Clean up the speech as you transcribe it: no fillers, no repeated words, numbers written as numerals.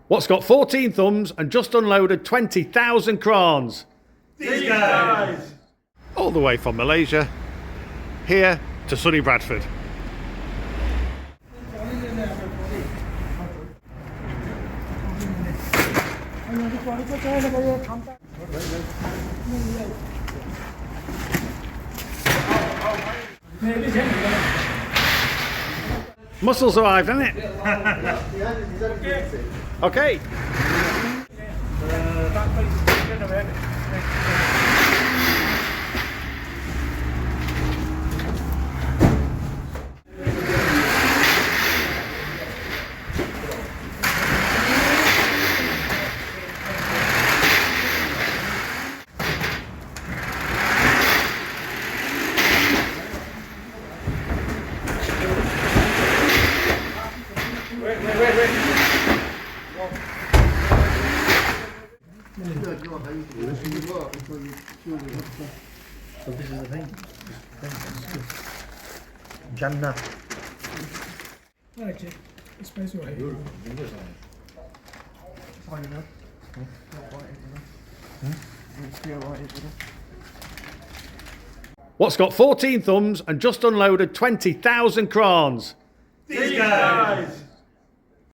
What's got 14 thumbs and just unloaded 20,000 crowns? These guys! All the way from Malaysia, here to sunny Bradford. Muscles arrived, hasn't it? Okay. So this is the thing. Jannah. Right, it's basically What's got 14 thumbs and just unloaded 20,000 crowns? These guys!